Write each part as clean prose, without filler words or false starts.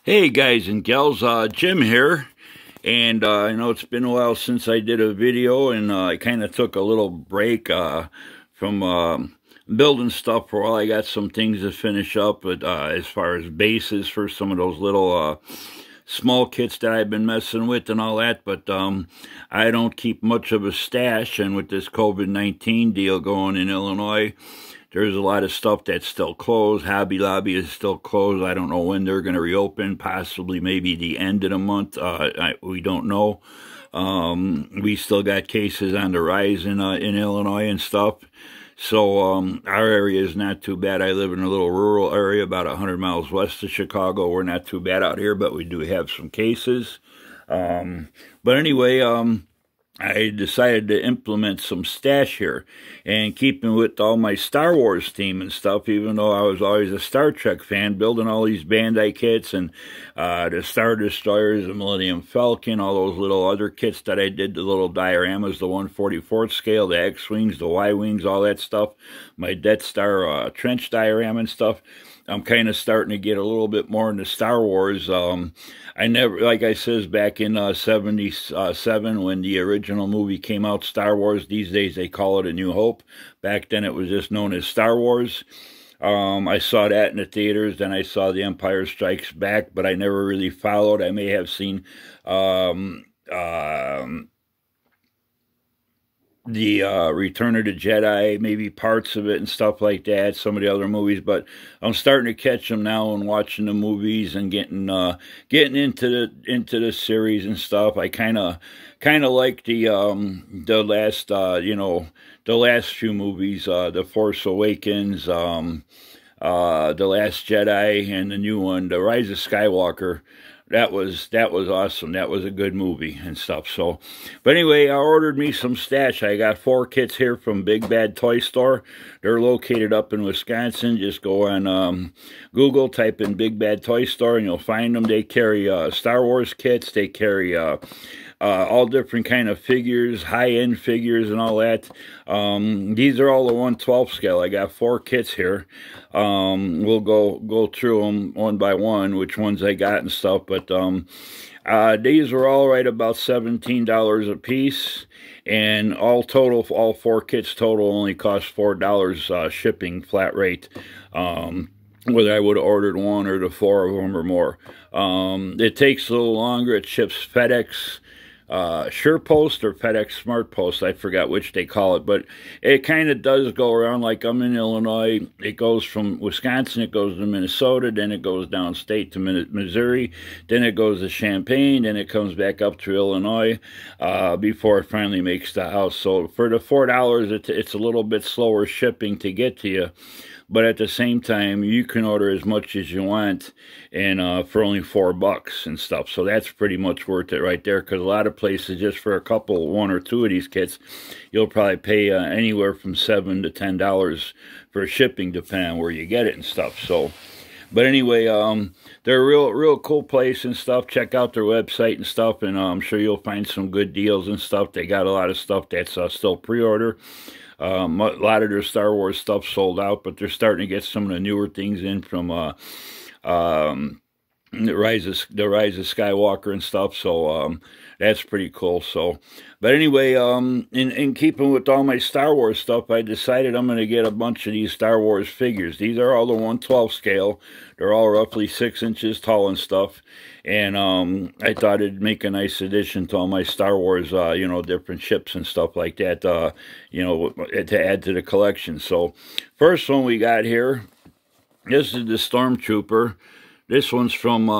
Hey guys and gals, Jim here, and I know it's been a while since I did a video, and I kind of took a little break from building stuff for a while. I got some things to finish up, but as far as bases for some of those little small kits that I've been messing with and all that, but I don't keep much of a stash, and with this COVID-19 deal going in Illinois, there's a lot of stuff that's still closed. Hobby Lobby is still closed. I don't know when they're going to reopen, possibly maybe the end of the month. We don't know. We still got cases on the rise in Illinois and stuff. So our area is not too bad. I live in a little rural area about 100 miles west of Chicago. We're not too bad out here, but we do have some cases. But anyway, I decided to implement some stash here, and keeping with all my Star Wars theme and stuff, even though I was always a Star Trek fan, building all these Bandai kits and the Star Destroyers, the Millennium Falcon, all those little other kits that I did, the little dioramas, the 1/44th scale, the X-Wings, the Y-Wings, all that stuff, my Death Star trench diorama and stuff. I'm kind of starting to get a little bit more into Star Wars. I never, like I says, back in 77 when the original movie came out, Star Wars, these days they call it A New Hope. Back then it was just known as Star Wars. I saw that in the theaters, then I saw The Empire Strikes Back, but I never really followed. I may have seen the Return of the Jedi, maybe parts of it and stuff like that, some of the other movies, but I'm starting to catch them now and watching the movies and getting into the series and stuff. I kind of like the last the last few movies, The Force Awakens, The Last Jedi, and the new one, The Rise of Skywalker. That was awesome. That was a good movie and stuff. So, but anyway, I ordered me some stash. I got 4 kits here from Big Bad Toy Store. They're located up in Wisconsin. Just go on Google, type in Big Bad Toy Store, and you'll find them. They carry Star Wars kits. They carry all different kind of figures, high-end figures and all that. These are all the 1/12 scale. I got 4 kits here. We'll go through them one by one, which ones I got and stuff. But these were all right about $17 a piece. And all 4 kits total only cost $4 shipping flat rate. Whether I would have ordered 1 or the 4 of them or more. It takes a little longer. It ships FedEx SurePost or FedEx Smart Post, I forgot which they call it, but it kind of does go around. Like I'm in Illinois, it goes from Wisconsin, it goes to Minnesota, then it goes downstate to Missouri, then it goes to Champaign, then it comes back up to Illinois before it finally makes the house. So for the $4, it's a little bit slower shipping to get to you. But at the same time, you can order as much as you want, and for only $4 and stuff. So that's pretty much worth it right there. Because a lot of places, just for a couple, 1 or 2 of these kits, you'll probably pay anywhere from $7 to $10 for shipping, depending on where you get it and stuff. So, but anyway, they're a real cool place and stuff. Check out their website and stuff, and I'm sure you'll find some good deals and stuff. They got a lot of stuff that's still pre-order. A lot of their Star Wars stuff sold out, but they're starting to get some of the newer things in from the Rise of Skywalker and stuff. So that's pretty cool. So, but anyway, in keeping with all my Star Wars stuff, I decided I'm going to get a bunch of these Star Wars figures. These are all the 1/12 scale. They're all roughly 6 inches tall and stuff. And I thought it'd make a nice addition to all my Star Wars, different ships and stuff like that, to add to the collection. So, first one we got here, this is the Stormtrooper. This one's from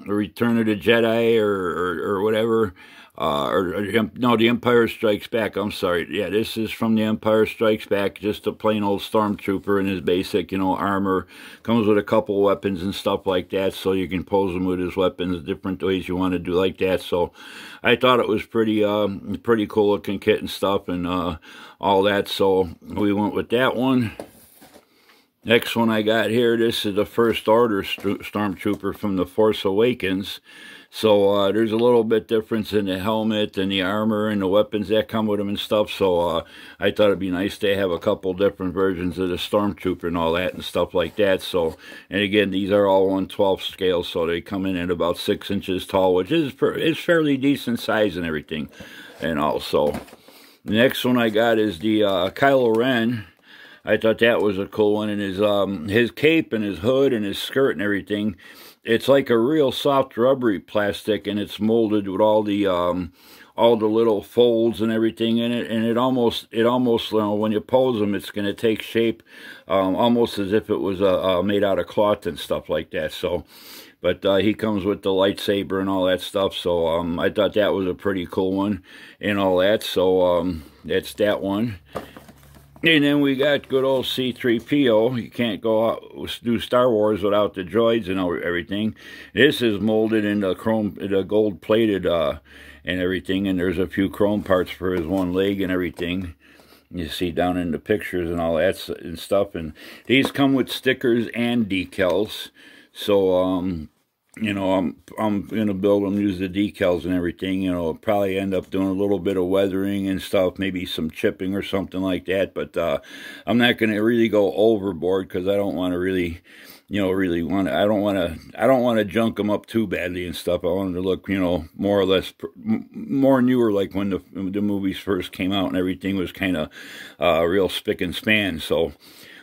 Return of the Jedi or whatever. No, The Empire Strikes Back. I'm sorry. Yeah, this is from The Empire Strikes Back. Just a plain old Stormtrooper in his basic, armor. Comes with a couple weapons and stuff like that, so you can pose him with his weapons different ways you want to do like that. So I thought it was pretty cool looking kit and stuff and all that. So we went with that one. Next one I got here, this is the First Order Stormtrooper from The Force Awakens. So there's a little bit difference in the helmet and the armor and the weapons that come with them and stuff. So I thought it'd be nice to have a couple different versions of the Stormtrooper and all that and stuff like that. So, and again, these are all 1/12 scale, so they come in at about 6 inches tall, which is fairly decent size and everything. And also, the next one I got is the Kylo Ren. I thought that was a cool one, and his cape and his hood and his skirt and everything, it's like a real soft rubbery plastic, and it's molded with all the little folds and everything in it, and it almost you know, when you pose them, it's going to take shape almost as if it was made out of cloth and stuff like that. So, but he comes with the lightsaber and all that stuff, so I thought that was a pretty cool one and all that. So that's that one. And then we got good old C-3PO. You can't go out do Star Wars without the droids and everything. This is molded in the chrome, the gold plated and everything. And there's a few chrome parts for his one leg and everything. You see down in the pictures and all that and stuff. And these come with stickers and decals. So you know, I'm gonna build them, use the decals and everything. You know, probably end up doing a little bit of weathering and stuff, maybe some chipping or something like that. But I'm not gonna really go overboard because I don't want to really, you know, I don't want to junk them up too badly and stuff. I want them to look, you know, more or less more newer, like when the movies first came out and everything was kind of real spick and span. So,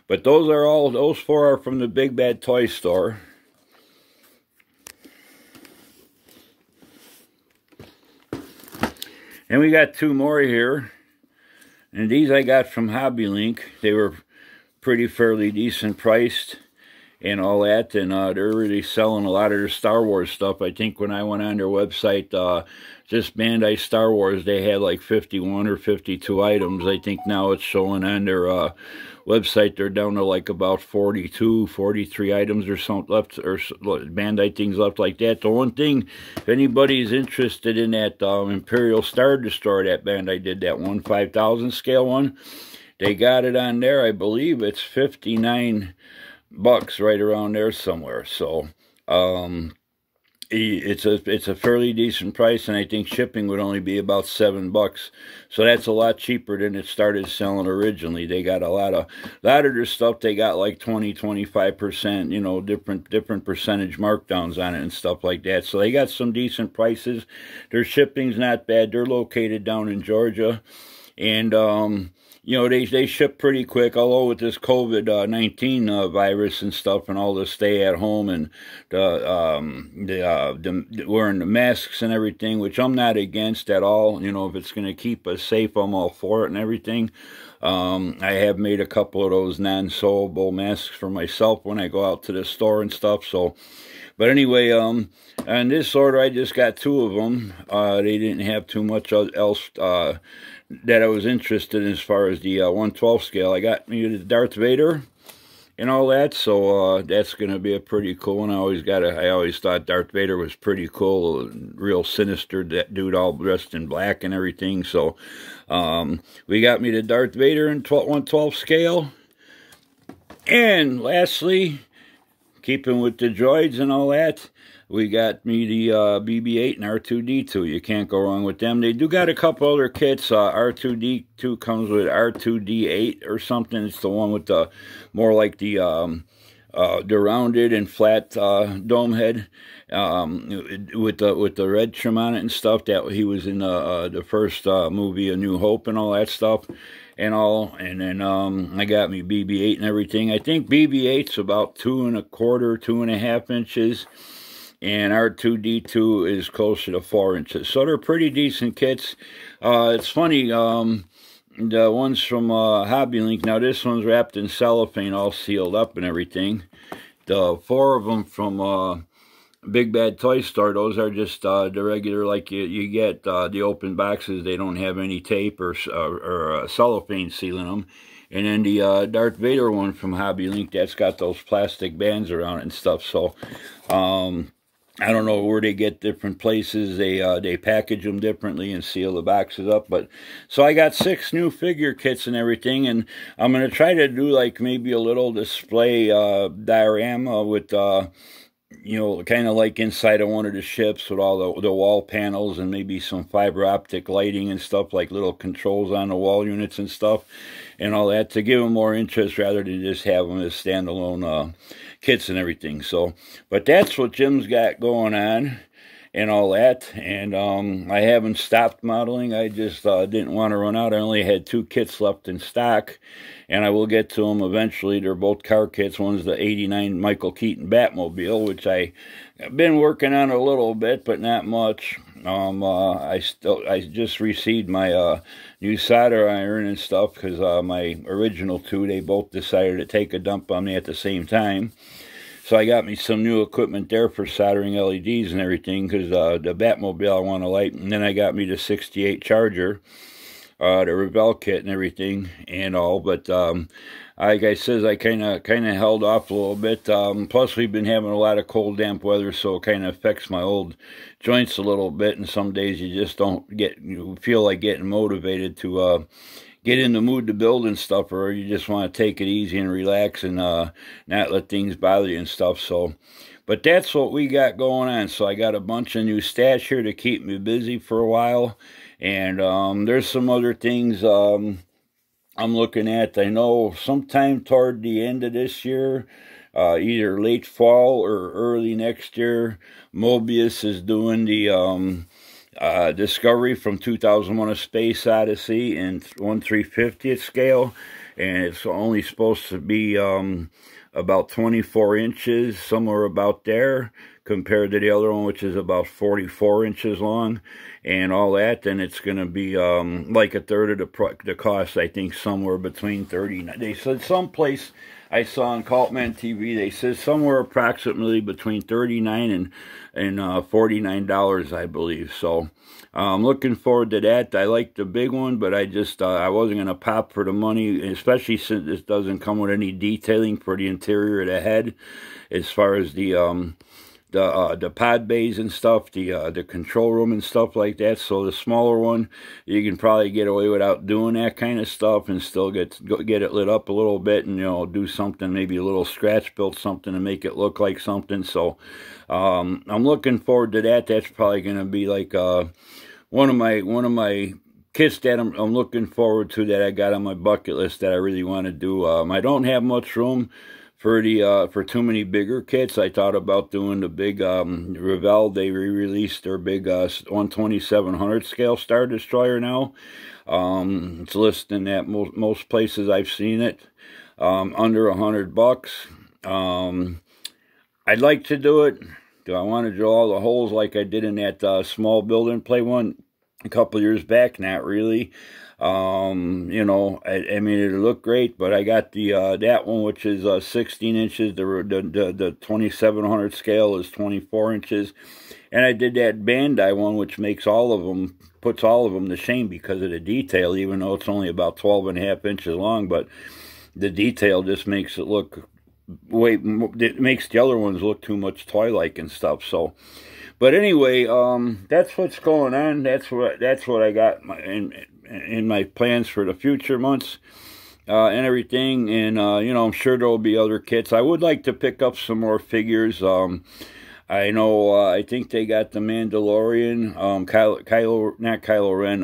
but those 4 are from the Big Bad Toy Store. And we got 2 more here, and these I got from Hobby Link. They were fairly decent priced and all that, and they're really selling a lot of their Star Wars stuff. I think when I went on their website, just Bandai Star Wars, they had like 51 or 52 items. I think now it's showing on their website they're down to like about 42, 43 items or something left, or Bandai things left like that. The one thing, if anybody's interested in that Imperial Star Destroyer that Bandai did, that 5,000 scale one, they got it on there. I believe it's $59, right around there somewhere. So it's a fairly decent price, and I think shipping would only be about $7. So that's a lot cheaper than it started selling originally. They got a lot of their stuff. They got like 20-25%, you know, different percentage markdowns on it and stuff like that. So they got some decent prices. Their shipping's not bad. They're located down in Georgia, and you know, they ship pretty quick, although with this COVID-19 virus and stuff and all the stay at home and the wearing the masks and everything, which I'm not against at all. You know, if it's going to keep us safe, I'm all for it and everything. I have made a couple of those non-sewable masks for myself when I go out to the store and stuff. So, but anyway, on this order, I just got 2 of them. They didn't have too much else that I was interested in as far as the 1/12 scale. I got me the Darth Vader and all that, so that's going to be a pretty cool one. I always thought Darth Vader was pretty cool, real sinister, that dude all dressed in black and everything. So we got me the Darth Vader in 1/12 scale. And lastly, keeping with the droids and all that, we got me the BB-8 and R2-D2. You can't go wrong with them. They do got a couple other kits. R2-D2 comes with R2-D8 or something. It's the one with the more like the rounded and flat dome head with the red trim on it and stuff. That he was in the first movie, A New Hope, and all that stuff. And then I got me BB-8 and everything. I think BB-8's about 2 1/4, 2.5 inches, and R2-D2 is closer to 4 inches. So they're pretty decent kits. It's funny, the ones from Hobby Link, now this one's wrapped in cellophane, all sealed up and everything. The 4 of them from Big Bad Toy Store, those are just the regular, like you get the open boxes. They don't have any tape or cellophane sealing them. And then the Darth Vader one from Hobby Link, that's got those plastic bands around it and stuff. So I don't know where they get different places. They package them differently and seal the boxes up. But so I got 6 new figure kits and everything, and I'm gonna try to do like maybe a little display diorama with you know, kind of like inside of one of the ships with all the wall panels and maybe some fiber optic lighting and stuff, like little controls on the wall units and stuff and all that, to give them more interest rather than just have them as standalone kits and everything. So, but that's what Jim's got going on and all that. And I haven't stopped modeling. I just didn't want to run out. I only had 2 kits left in stock, and I will get to them eventually. They're both car kits. One's the '89 Michael Keaton Batmobile, which I've been working on a little bit, but not much. I just received my new solder iron and stuff, because my original 2, they both decided to take a dump on me at the same time. So I got me some new equipment there for soldering LEDs and everything, because the Batmobile I want to light. And then I got me the 68 Charger, the Rebel kit and everything and all. But like I says, I kind of held off a little bit. Plus, we've been having a lot of cold, damp weather, so it kind of affects my old joints a little bit. And some days you just don't feel like getting motivated to get in the mood to build and stuff, or you just want to take it easy and relax and not let things bother you and stuff. So, but that's what we got going on. So I got a bunch of new stash here to keep me busy for a while, and there's some other things I'm looking at. I know sometime toward the end of this year, either late fall or early next year, Mobius is doing the Discovery from 2001: A Space Odyssey in 1/350th scale, and it's only supposed to be about 24 inches, somewhere about there, compared to the other one, which is about 44 inches long, and all that. And it's going to be like a third of the cost, I think, somewhere between 39. They said someplace I saw on Cultman TV, they said somewhere approximately between $39 and $49, I believe. So I'm looking forward to that. I like the big one, but I just I wasn't going to pop for the money, especially since this doesn't come with any detailing for the interior of the head, as far as the pod bays and stuff, the control room and stuff like that. So the smaller one, you can probably get away without doing that kind of stuff and still get it lit up a little bit, and, you know, do something, maybe a little scratch built something to make it look like something. So I'm looking forward to that. That's probably going to be like one of my kits that I'm looking forward to, that I got on my bucket list that I really want to do. I don't have much room for too many bigger kits. I thought about doing the big Revell. They re-released their big 1/2700 scale Star Destroyer now. It's listed at most places I've seen it under $100. I'd like to do it. Do I want to drill all the holes like I did in that small build and play one a couple years back? Not really. You know, I mean, it'll look great, but I got the that one, which is 16 inches. The 2700 scale is 24 inches, and I did that Bandai one, which makes all of them, puts all of them to shame because of the detail, even though it's only about 12.5 inches long. But the detail just makes it look it makes the other ones look too much toy-like and stuff. So, but anyway, that's what's going on. That's what I got in my plans for the future months and everything. And you know, I'm sure there will be other kits. I would like to pick up some more figures. I know I think they got the Mandalorian, not Kylo Ren,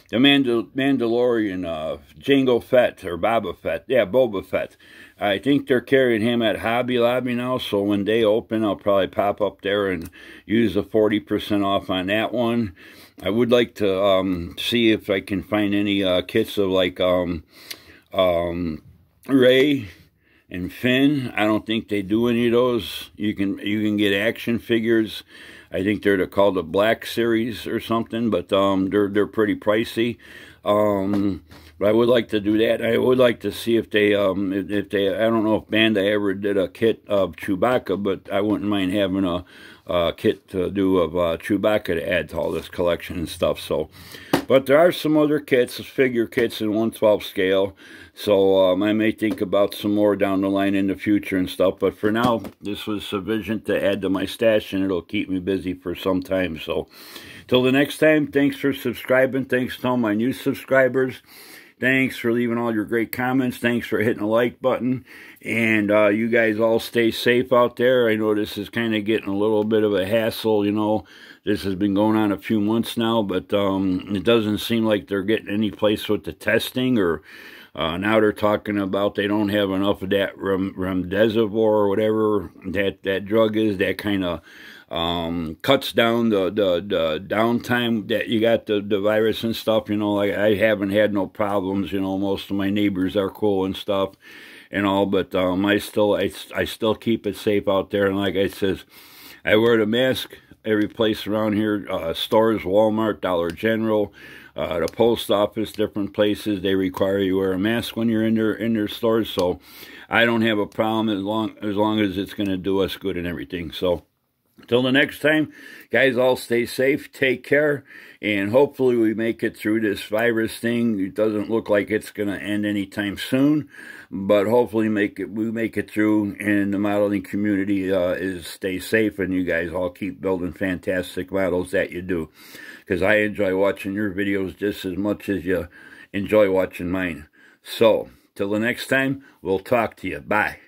the Mandalorian, Jango Fett, or Boba Fett. Yeah, Boba Fett. I think they're carrying him at Hobby Lobby now, so when they open, I'll probably pop up there and use the 40% off on that one. I would like to see if I can find any kits of like Rey and Finn. I don't think they do any of those. You can get action figures. I think they're called the Black Series or something, but they're pretty pricey. But I would like to do that. I would like to see if they I don't know if Bandai ever did a kit of Chewbacca, but I wouldn't mind having a kit to do of Chewbacca to add to all this collection and stuff. So, But there are some other kits, figure kits in 1/12 scale. So I may think about some more down the line in the future and stuff. But for now, this was sufficient to add to my stash, and it'll keep me busy for some time. So till the next time, thanks for subscribing. Thanks to all my new subscribers. Thanks for leaving all your great comments. Thanks for hitting the like button. And you guys all stay safe out there. I know this is kind of getting a little bit of a hassle, you know. This has been going on a few months now, but it doesn't seem like they're getting any place with the testing, or now they're talking about they don't have enough of that remdesivir or whatever that drug is. That kind of cuts down the downtime that you got the virus and stuff. You know, like I haven't had no problems. You know, most of my neighbors are cool and stuff and all, but I still keep it safe out there. And like I says, I wear the mask every place around here, stores, Walmart, Dollar General, the post office, different places. They require you wear a mask when you're in their stores. So I don't have a problem as long as it's going to do us good and everything. So till the next time, guys, all stay safe, take care, and hopefully we make it through this virus thing. It doesn't look like it's going to end anytime soon, but hopefully we make it through, and the modeling community stay safe, and you guys all keep building fantastic models that you do, because I enjoy watching your videos just as much as you enjoy watching mine. So till the next time, we'll talk to you. Bye.